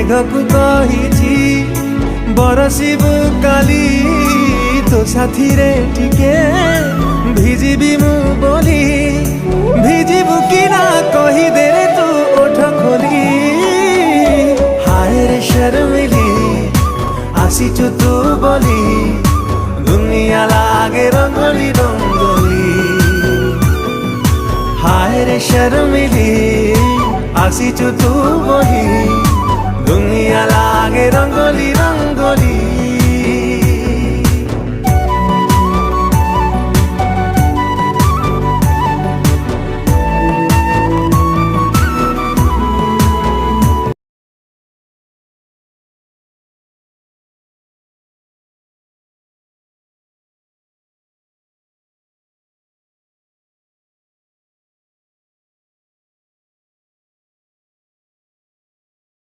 मेघकु कहिछि बरसिबु काली तो साथी रे टिके भिजिबि मु बोली भिजिबु कि ना कहि दे रे तू ओठ खोली। हाय रे शर्मिली आसिचु तू बोली दुनिया लागे रंगोली रंगोली। हाय रे शर्मिली आसिचु तू बोली